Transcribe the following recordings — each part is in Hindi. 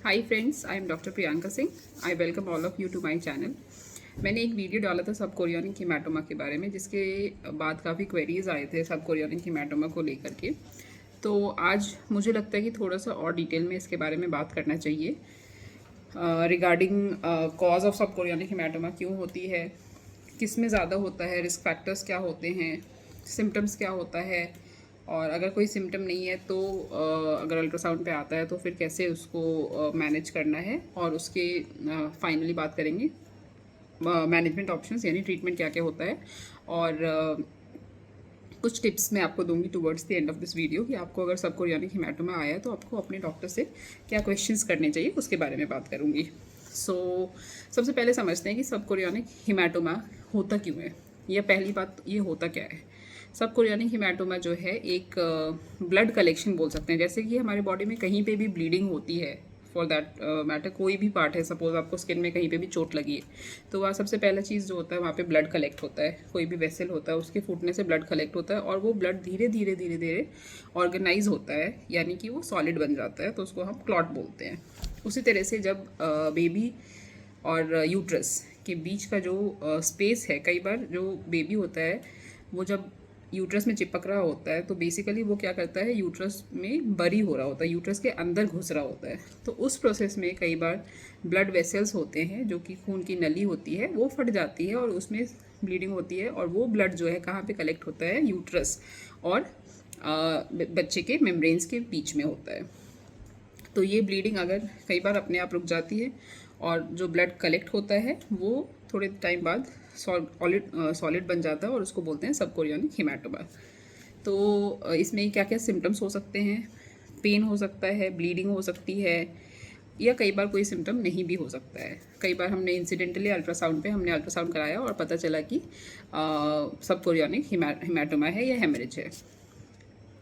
Hi friends, I am doctor Priyanka Singh. I welcome all of you to my channel. मैंने एक वीडियो डाला था सब कोरियोनिक हीमेटोमा के बारे में, जिसके बाद काफ़ी क्वेरीज आए थे सब कोरियोनिक हीमेटोमा को लेकर के। तो आज मुझे लगता है कि थोड़ा सा और डिटेल में इसके बारे में बात करना चाहिए रिगार्डिंग कॉज ऑफ सब कोरियोनिक हीमेटोमा क्यों होती है, किस में ज़्यादा होता है, रिस्क फैक्टर्स क्या होते हैं, सिम्टम्स क्या होता है, और अगर कोई सिम्टम नहीं है तो अगर अल्ट्रासाउंड पे आता है तो फिर कैसे उसको मैनेज करना है, और उसके फाइनली बात करेंगे मैनेजमेंट ऑप्शंस यानी ट्रीटमेंट क्या क्या होता है। और कुछ टिप्स मैं आपको दूंगी towards the end of this video कि आपको अगर सब कोरियोनिक हीमेटोमा आया है तो आपको अपने डॉक्टर से क्या क्वेश्चंस करने चाहिए उसके बारे में बात करूंगी। सबसे पहले समझते हैं कि सब कोरियोनिक हीमेटोमा होता क्यों है, या पहली बात ये होता क्या है। सब कोरियोनिक हीमेटोमा जो है एक ब्लड कलेक्शन बोल सकते हैं। जैसे कि हमारे बॉडी में कहीं पे भी ब्लीडिंग होती है, फॉर दैट मैटर कोई भी पार्ट है, सपोज आपको स्किन में कहीं पे भी चोट लगी है तो वहाँ सबसे पहला चीज़ जो होता है वहाँ पे ब्लड कलेक्ट होता है। कोई भी वेसल होता है उसके फूटने से ब्लड कलेक्ट होता है और वो ब्लड धीरे धीरे धीरे धीरे ऑर्गेनाइज होता है, यानी कि वो सॉलिड बन जाता है, तो उसको हम क्लॉट बोलते हैं। उसी तरह से जब बेबी और यूट्रस के बीच का जो स्पेस है, कई बार जो बेबी होता है वो जब यूट्रस में चिपक रहा होता है तो बेसिकली वो क्या करता है, यूट्रस में बरी हो रहा होता है, यूट्रस के अंदर घुस रहा होता है। तो उस प्रोसेस में कई बार ब्लड वेसल्स होते हैं जो कि खून की नली होती है वो फट जाती है और उसमें ब्लीडिंग होती है, और वो ब्लड जो है कहाँ पे कलेक्ट होता है, यूट्रस और बच्चे के मेम्ब्रेन्स के बीच में होता है। तो ये ब्लीडिंग अगर कई बार अपने आप रुक जाती है और जो ब्लड कलेक्ट होता है वो थोड़े टाइम बाद सॉलिड बन जाता है और उसको बोलते हैं सब कोरियोनिक हीमेटोमा। तो इसमें क्या क्या सिम्टम्स हो सकते हैं, पेन हो सकता है, ब्लीडिंग हो सकती है, या कई बार कोई सिम्टम नहीं भी हो सकता है। कई बार हमने इंसिडेंटली हमने अल्ट्रासाउंड कराया और पता चला कि सब कोरियोनिक हीमेटोमा है या हेमरेज है।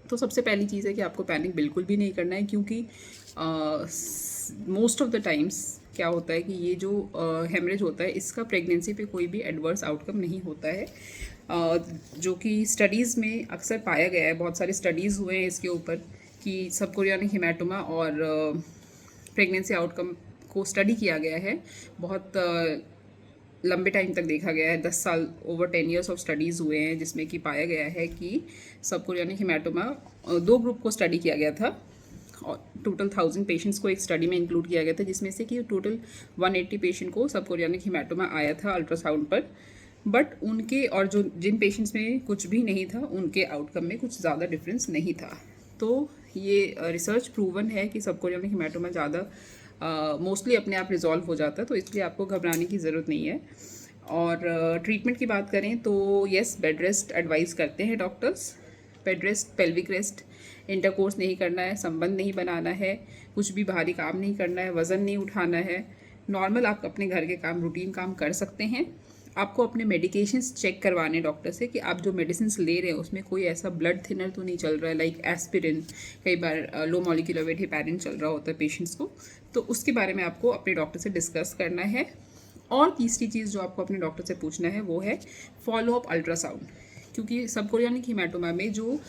तो सबसे पहली चीज़ है कि आपको पैनिक बिल्कुल भी नहीं करना है, क्योंकि मोस्ट ऑफ द टाइम्स क्या होता है कि ये जो हेमरेज होता है इसका प्रेगनेंसी पे कोई भी एडवर्स आउटकम नहीं होता है, जो कि स्टडीज़ में अक्सर पाया गया है। बहुत सारे स्टडीज़ हुए हैं इसके ऊपर कि सब कोरियोनिक हीमेटोमा और प्रेगनेंसी आउटकम को स्टडी किया गया है। बहुत लंबे टाइम तक देखा गया है, 10 साल, ओवर 10 ईयर्स ऑफ स्टडीज़ हुए हैं जिसमें कि पाया गया है कि सब कोरियोनिक हीमेटोमा, 2 ग्रुप को स्टडी किया गया था और टोटल 1000 पेशेंट्स को एक स्टडी में इंक्लूड किया गया था, जिसमें से कि टोटल 180 पेशेंट को सब कोरियोनिक हीमेटोमा आया था अल्ट्रासाउंड पर। बट उनके और जो जिन पेशेंट्स में कुछ भी नहीं था उनके आउटकम में कुछ ज़्यादा डिफरेंस नहीं था। तो ये रिसर्च प्रूवन है कि सब कोरियोनिक हीमेटोमा ज़्यादा मोस्टली अपने आप रिजॉल्व हो जाता है, तो इसलिए आपको घबराने की ज़रूरत नहीं है। और ट्रीटमेंट की बात करें तो येस, बेड रेस्ट एडवाइस करते हैं doctors. Bed rest, pelvic rest, intercourse नहीं करना है, संबंध नहीं बनाना है, कुछ भी भारी काम नहीं करना है, वज़न नहीं उठाना है। नॉर्मल आप अपने घर के काम, रूटीन काम कर सकते हैं। आपको अपने मेडिकेशंस चेक करवाने डॉक्टर से कि आप जो मेडिसिन ले रहे हैं उसमें कोई ऐसा ब्लड थिनर तो नहीं चल रहा है, लाइक एस्पिरिन, कई बार लो मॉलिक्यूलर वेट हेपेरिन चल रहा होता है पेशेंट्स को, तो उसके बारे में आपको अपने डॉक्टर से डिस्कस करना है। और तीसरी चीज़ जो आपको अपने डॉक्टर से पूछना है वो है फॉलो अप अल्ट्रासाउंड, क्योंकि सब कोरियोनिक हीमेटोमा में जो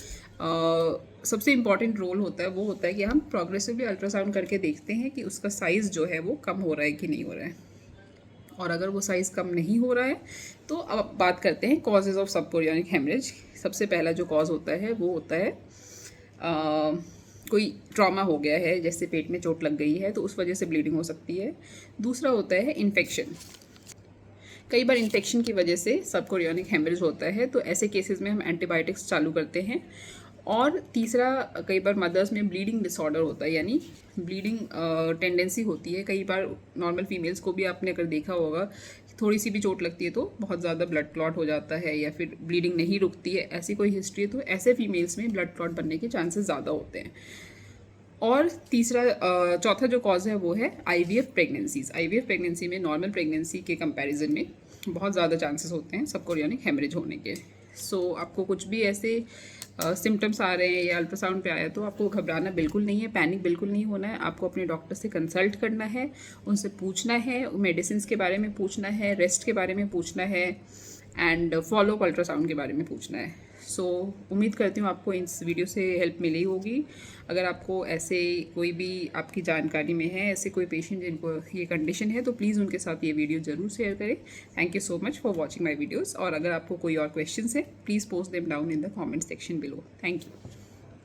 सबसे इम्पॉर्टेंट रोल होता है वो होता है कि हम प्रोग्रेसिवली अल्ट्रासाउंड करके देखते हैं कि उसका साइज़ जो है वो कम हो रहा है कि नहीं हो रहा है। और अगर वो साइज़ कम नहीं हो रहा है तो अब बात करते हैं कॉजेज़ ऑफ सब कोरियोनिक हेमरेज। सबसे पहला जो कॉज होता है वो होता है कोई ट्रॉमा हो गया है, जैसे पेट में चोट लग गई है तो उस वजह से ब्लीडिंग हो सकती है। दूसरा होता है इन्फेक्शन, कई बार इन्फेक्शन की वजह से सब कोरियोनिक हेमरेज होता है, तो ऐसे केसेस में हम एंटीबायोटिक्स चालू करते हैं। और तीसरा, कई बार मदर्स में ब्लीडिंग डिसऑर्डर होता है, यानी ब्लीडिंग टेंडेंसी होती है। कई बार नॉर्मल फीमेल्स को भी आपने अगर देखा होगा, थोड़ी सी भी चोट लगती है तो बहुत ज़्यादा ब्लड क्लॉट हो जाता है, या फिर ब्लीडिंग नहीं रुकती है, ऐसी कोई हिस्ट्री है तो ऐसे फीमेल्स में ब्लड क्लॉट बनने के चांसेस ज़्यादा होते हैं। और चौथा जो कॉज है वो है आईवीएफ प्रेगनेंसीज। आईवीएफ प्रेगनेंसी में नॉर्मल प्रेगनेंसी के कंपैरिजन में बहुत ज़्यादा चांसेस होते हैं सब कोरियोनिक हेमरेज होने के। आपको कुछ भी ऐसे सिम्टम्स आ रहे हैं या अल्ट्रासाउंड पे आया तो आपको घबराना बिल्कुल नहीं है, पैनिक बिल्कुल नहीं होना है। आपको अपने डॉक्टर से कंसल्ट करना है, उनसे पूछना है, मेडिसिन के बारे में पूछना है, रेस्ट के बारे में पूछना है, एंड फॉलो अप अल्ट्रासाउंड के बारे में पूछना है। सो उम्मीद करती हूँ आपको इस वीडियो से हेल्प मिली होगी। अगर आपको ऐसे कोई भी आपकी जानकारी में है ऐसे कोई पेशेंट जिनको ये कंडीशन है तो प्लीज़ उनके साथ ये वीडियो ज़रूर शेयर करें। Thank you so much for watching my videos. और अगर आपको कोई और क्वेश्चन है please post them down in the comment section below. Thank you.